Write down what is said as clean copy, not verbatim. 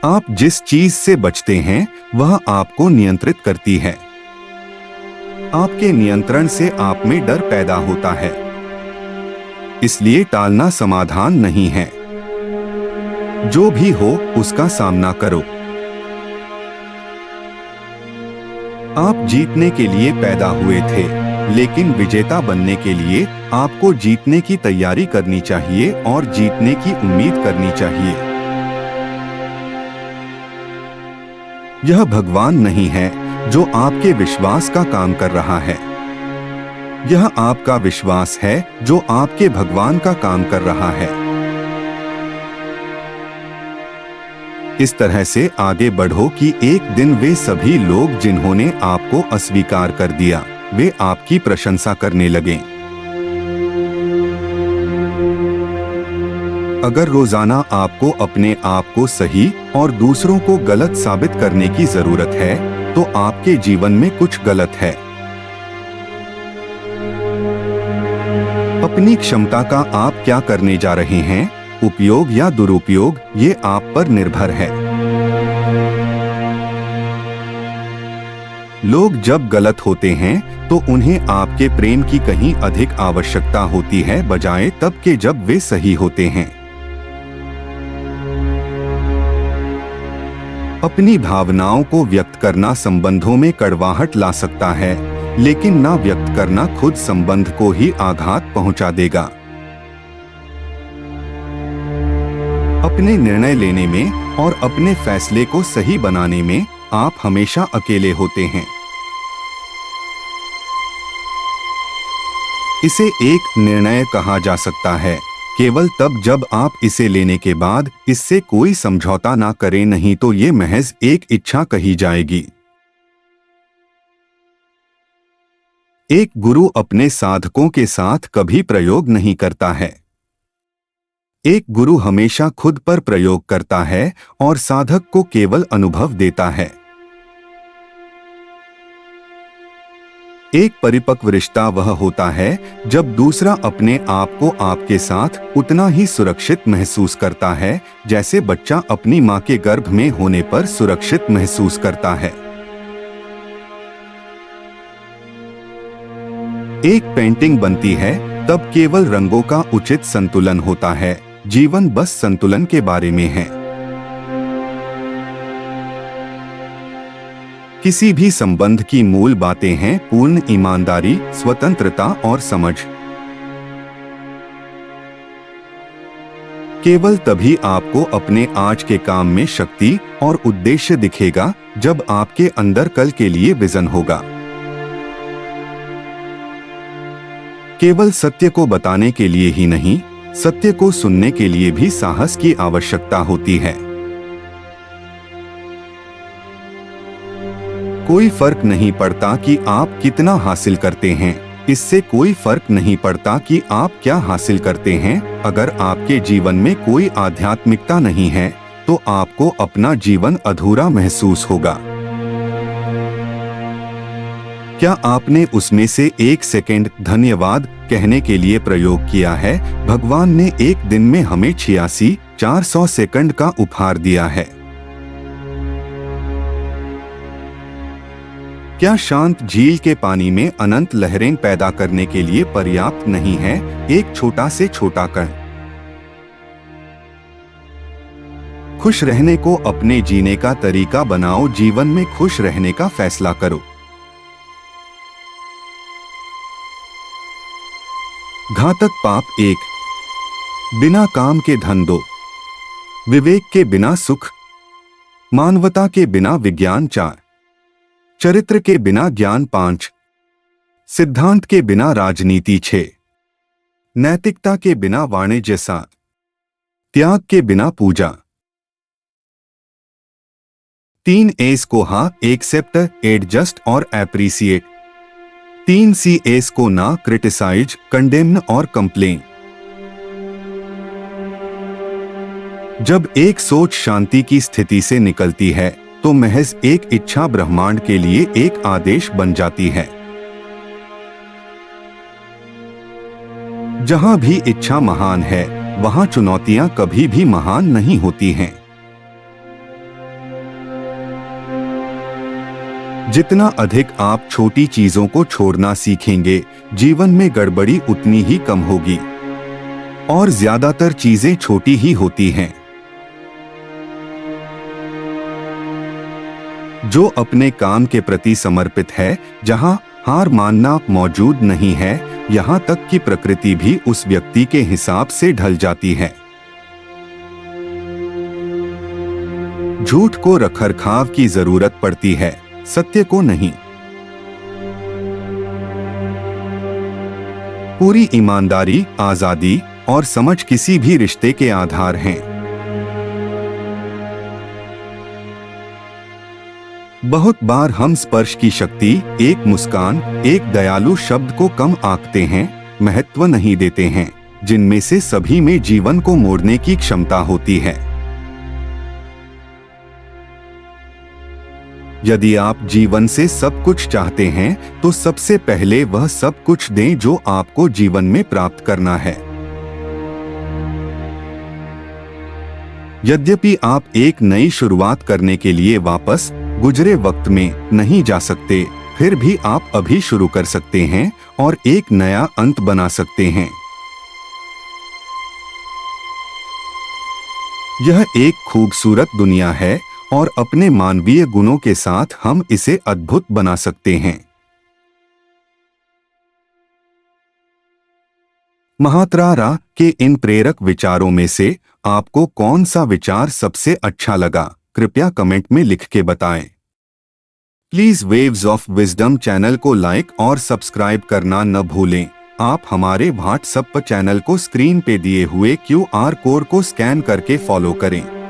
आप जिस चीज से बचते हैं वह आपको नियंत्रित करती है। आपके नियंत्रण से आप में डर पैदा होता है, इसलिए टालना समाधान नहीं है। जो भी हो उसका सामना करो। आप जीतने के लिए पैदा हुए थे, लेकिन विजेता बनने के लिए आपको जीतने की तैयारी करनी चाहिए और जीतने की उम्मीद करनी चाहिए। यह भगवान नहीं है जो आपके विश्वास का काम कर रहा है। यह आपका विश्वास है जो आपके भगवान का काम कर रहा है। इस तरह से आगे बढ़ो कि एक दिन वे सभी लोग जिन्होंने आपको अस्वीकार कर दिया, वे आपकी प्रशंसा करने लगें। अगर रोजाना आपको अपने आप को सही और दूसरों को गलत साबित करने की जरूरत है, तो आपके जीवन में कुछ गलत है। अपनी क्षमता का आप क्या करने जा रहे हैं, उपयोग या दुरुपयोग, ये आप पर निर्भर है। लोग जब गलत होते हैं तो उन्हें आपके प्रेम की कहीं अधिक आवश्यकता होती है बजाय तब के जब वे सही होते हैं। अपनी भावनाओं को व्यक्त करना संबंधों में कड़वाहट ला सकता है, लेकिन ना व्यक्त करना खुद संबंध को ही आघात पहुंचा देगा। अपने निर्णय लेने में और अपने फैसले को सही बनाने में आप हमेशा अकेले होते हैं। इसे एक निर्णय कहा जा सकता है केवल तब जब आप इसे लेने के बाद इससे कोई समझौता ना करें, नहीं तो ये महज एक इच्छा कही जाएगी। एक गुरु अपने साधकों के साथ कभी प्रयोग नहीं करता है। एक गुरु हमेशा खुद पर प्रयोग करता है और साधक को केवल अनुभव देता है। एक परिपक्व रिश्ता वह होता है जब दूसरा अपने आप को आपके साथ उतना ही सुरक्षित महसूस करता है जैसे बच्चा अपनी मां के गर्भ में होने पर सुरक्षित महसूस करता है। एक पेंटिंग बनती है तब केवल रंगों का उचित संतुलन होता है। जीवन बस संतुलन के बारे में है। किसी भी संबंध की मूल बातें हैं पूर्ण ईमानदारी, स्वतंत्रता और समझ। केवल तभी आपको अपने आज के काम में शक्ति और उद्देश्य दिखेगा जब आपके अंदर कल के लिए विजन होगा। केवल सत्य को बताने के लिए ही नहीं, सत्य को सुनने के लिए भी साहस की आवश्यकता होती है। कोई फर्क नहीं पड़ता कि आप कितना हासिल करते हैं, इससे कोई फर्क नहीं पड़ता कि आप क्या हासिल करते हैं। अगर आपके जीवन में कोई आध्यात्मिकता नहीं है तो आपको अपना जीवन अधूरा महसूस होगा। क्या आपने उसमें से एक सेकंड धन्यवाद कहने के लिए प्रयोग किया है? भगवान ने एक दिन में हमें 86,400 सेकंड का उपहार दिया है। क्या शांत झील के पानी में अनंत लहरें पैदा करने के लिए पर्याप्त नहीं है एक छोटा से छोटा कण? खुश रहने को अपने जीने का तरीका बनाओ, जीवन में खुश रहने का फैसला करो। घातक पाप 1, बिना काम के धन 2, विवेक के बिना सुख, मानवता के बिना विज्ञान 4, चरित्र के बिना ज्ञान 5, सिद्धांत के बिना राजनीति 6, नैतिकता के बिना वाणिज्य 7, त्याग के बिना पूजा। 3 एस को हा, एक्सेप्ट, एडजस्ट और एप्रिसिएट। 3 सी एस को ना, क्रिटिसाइज, कंडेम्न और कंप्लेन। जब एक सोच शांति की स्थिति से निकलती है तो महज एक इच्छा ब्रह्मांड के लिए एक आदेश बन जाती है। जहां भी इच्छा महान है वहां चुनौतियां कभी भी महान नहीं होती हैं। जितना अधिक आप छोटी चीजों को छोड़ना सीखेंगे, जीवन में गड़बड़ी उतनी ही कम होगी। और ज्यादातर चीजें छोटी ही होती हैं। जो अपने काम के प्रति समर्पित है, जहां हार मानना मौजूद नहीं है, यहां तक कि प्रकृति भी उस व्यक्ति के हिसाब से ढल जाती है। झूठ को रखरखाव की जरूरत पड़ती है, सत्य को नहीं। पूरी ईमानदारी, आजादी और समझ किसी भी रिश्ते के आधार हैं। बहुत बार हम स्पर्श की शक्ति, एक मुस्कान, एक दयालु शब्द को कम आंकते हैं, महत्व नहीं देते हैं, जिनमें से सभी में जीवन को मोड़ने की क्षमता होती है। यदि आप जीवन से सब कुछ चाहते हैं, तो सबसे पहले वह सब कुछ दें जो आपको जीवन में प्राप्त करना है। यद्यपि आप एक नई शुरुआत करने के लिए वापस गुजरे वक्त में नहीं जा सकते, फिर भी आप अभी शुरू कर सकते हैं और एक नया अंत बना सकते हैं। यह एक खूबसूरत दुनिया है और अपने मानवीय गुणों के साथ हम इसे अद्भुत बना सकते हैं। महात्रा रा के इन प्रेरक विचारों में से आपको कौन सा विचार सबसे अच्छा लगा, कृपया कमेंट में लिख के बताएं। Please waves of wisdom channel को लाइक और सब्सक्राइब करना न भूलें। आप हमारे व्हाट्सएप चैनल को स्क्रीन पे दिए हुए QR कोड को स्कैन करके फॉलो करें।